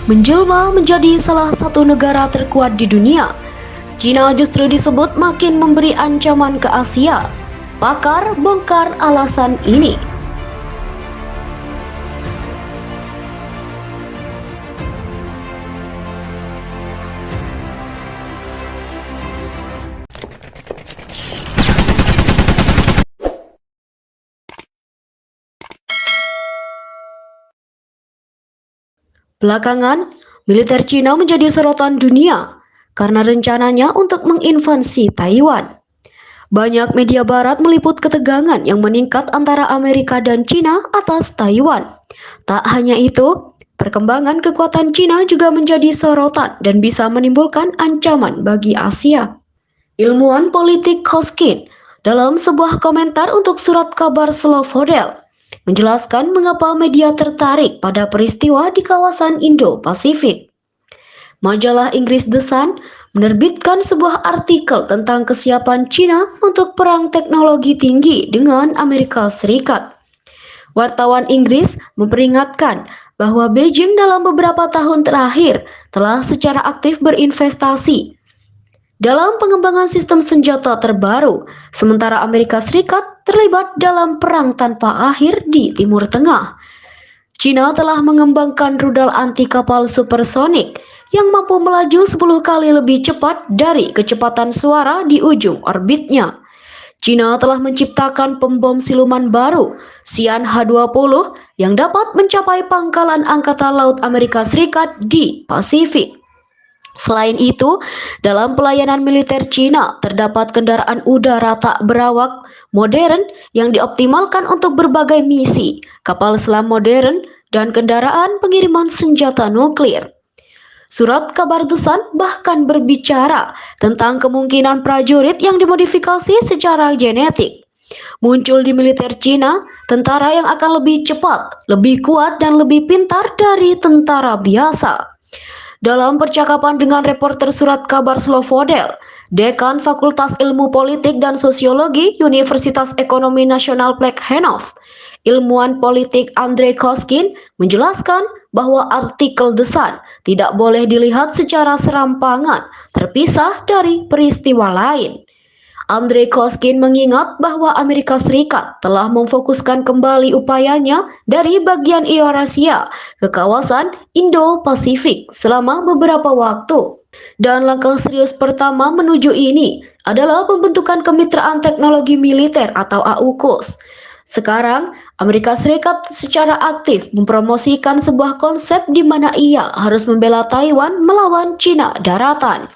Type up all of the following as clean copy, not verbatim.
menjelma menjadi salah satu negara terkuat di dunia. Cina justru disebut makin memberi ancaman ke Asia. Pakar bongkar alasan ini. Belakangan, militer Cina menjadi sorotan dunia karena rencananya untuk menginvasi Taiwan. Banyak media barat meliput ketegangan yang meningkat antara Amerika dan Cina atas Taiwan. Tak hanya itu, perkembangan kekuatan Cina juga menjadi sorotan dan bisa menimbulkan ancaman bagi Asia. Ilmuwan politik Hoskin dalam sebuah komentar untuk surat kabar Slovodel menjelaskan mengapa media tertarik pada peristiwa di kawasan Indo-Pasifik. Majalah Inggris The Sun menerbitkan sebuah artikel tentang kesiapan Cina untuk perang teknologi tinggi dengan Amerika Serikat. Wartawan Inggris memperingatkan bahwa Beijing dalam beberapa tahun terakhir telah secara aktif berinvestasi dalam pengembangan sistem senjata terbaru, sementara Amerika Serikat terlibat dalam perang tanpa akhir di Timur Tengah. Cina telah mengembangkan rudal anti kapal supersonik yang mampu melaju 10 kali lebih cepat dari kecepatan suara di ujung orbitnya. Cina telah menciptakan pembom siluman baru, Xi'an H-20, yang dapat mencapai pangkalan Angkatan Laut Amerika Serikat di Pasifik. Selain itu, dalam pelayanan militer Cina terdapat kendaraan udara tak berawak modern yang dioptimalkan untuk berbagai misi, kapal selam modern, dan kendaraan pengiriman senjata nuklir. Surat kabar The Sun bahkan berbicara tentang kemungkinan prajurit yang dimodifikasi secara genetik muncul di militer Cina, tentara yang akan lebih cepat, lebih kuat, dan lebih pintar dari tentara biasa. Dalam percakapan dengan reporter surat kabar Slovodel, Dekan Fakultas Ilmu Politik dan Sosiologi Universitas Ekonomi Nasional Plekhanov, ilmuwan politik Andrei Koskin menjelaskan bahwa artikel The Sun tidak boleh dilihat secara serampangan, terpisah dari peristiwa lain. Andrei Koskin mengingat bahwa Amerika Serikat telah memfokuskan kembali upayanya dari bagian Eurasia ke kawasan Indo-Pasifik selama beberapa waktu. Dan langkah serius pertama menuju ini adalah pembentukan Kemitraan Teknologi Militer atau AUKUS. Sekarang, Amerika Serikat secara aktif mempromosikan sebuah konsep di mana ia harus membela Taiwan melawan Cina daratan.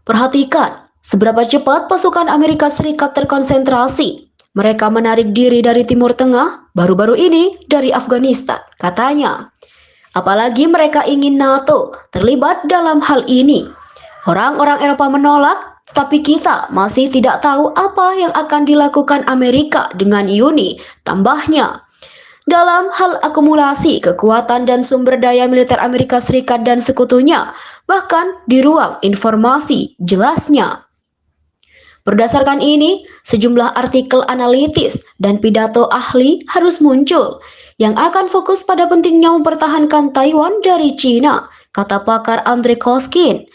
Perhatikan seberapa cepat pasukan Amerika Serikat terkonsentrasi. Mereka menarik diri dari Timur Tengah, baru-baru ini dari Afghanistan, katanya. Apalagi mereka ingin NATO terlibat dalam hal ini. Orang-orang Eropa menolak, tapi kita masih tidak tahu apa yang akan dilakukan Amerika dengan Yuni, tambahnya. Dalam hal akumulasi kekuatan dan sumber daya militer Amerika Serikat dan sekutunya, bahkan di ruang informasi, jelasnya. Berdasarkan ini, sejumlah artikel analitis dan pidato ahli harus muncul yang akan fokus pada pentingnya mempertahankan Taiwan dari Cina, kata pakar Andrei Koskin.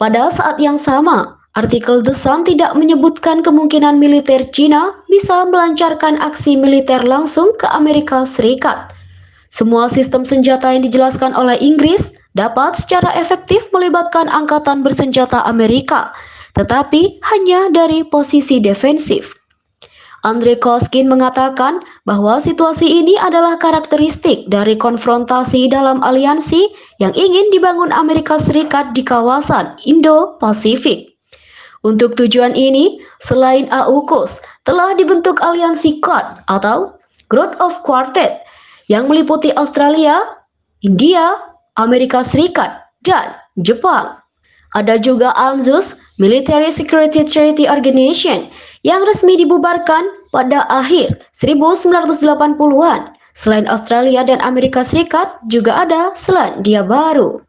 Pada saat yang sama, artikel The Sun tidak menyebutkan kemungkinan militer Cina bisa melancarkan aksi militer langsung ke Amerika Serikat. Semua sistem senjata yang dijelaskan oleh Inggris dapat secara efektif melibatkan angkatan bersenjata Amerika, tetapi hanya dari posisi defensif. Andrei Koskin mengatakan bahwa situasi ini adalah karakteristik dari konfrontasi dalam aliansi yang ingin dibangun Amerika Serikat di kawasan Indo-Pasifik. Untuk tujuan ini, selain AUKUS, telah dibentuk aliansi Quad atau Group of Quartet yang meliputi Australia, India, Amerika Serikat, dan Jepang. Ada juga ANZUS, Military Security Treaty Organization, yang resmi dibubarkan pada akhir 1980-an. Selain Australia dan Amerika Serikat, juga ada Selandia Baru.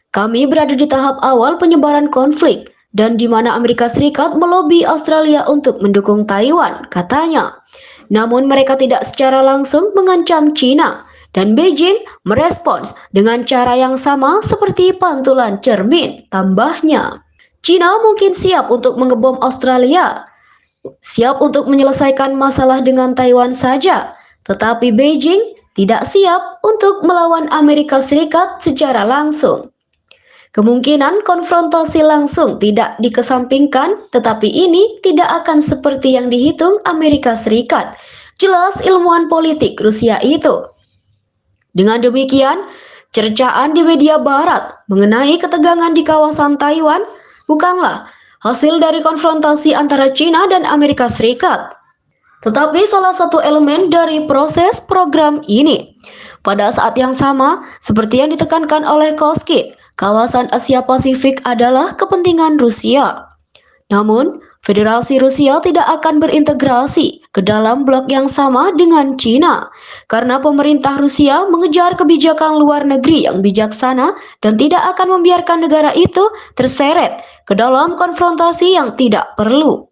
Kami berada di tahap awal penyebaran konflik, dan di mana Amerika Serikat melobi Australia untuk mendukung Taiwan, katanya. Namun mereka tidak secara langsung mengancam Cina. Dan Beijing merespons dengan cara yang sama seperti pantulan cermin, tambahnya. China mungkin siap untuk mengebom Australia, siap untuk menyelesaikan masalah dengan Taiwan saja, tetapi Beijing tidak siap untuk melawan Amerika Serikat secara langsung. Kemungkinan konfrontasi langsung tidak dikesampingkan, tetapi ini tidak akan seperti yang dihitung Amerika Serikat, jelas ilmuwan politik Rusia itu. Dengan demikian, cercaan di media barat mengenai ketegangan di kawasan Taiwan bukanlah hasil dari konfrontasi antara China dan Amerika Serikat, tetapi salah satu elemen dari proses program ini. Pada saat yang sama, seperti yang ditekankan oleh Koskin, kawasan Asia Pasifik adalah kepentingan Rusia. Namun, Federasi Rusia tidak akan berintegrasi ke dalam blok yang sama dengan China, karena pemerintah Rusia mengejar kebijakan luar negeri yang bijaksana dan tidak akan membiarkan negara itu terseret ke dalam konfrontasi yang tidak perlu.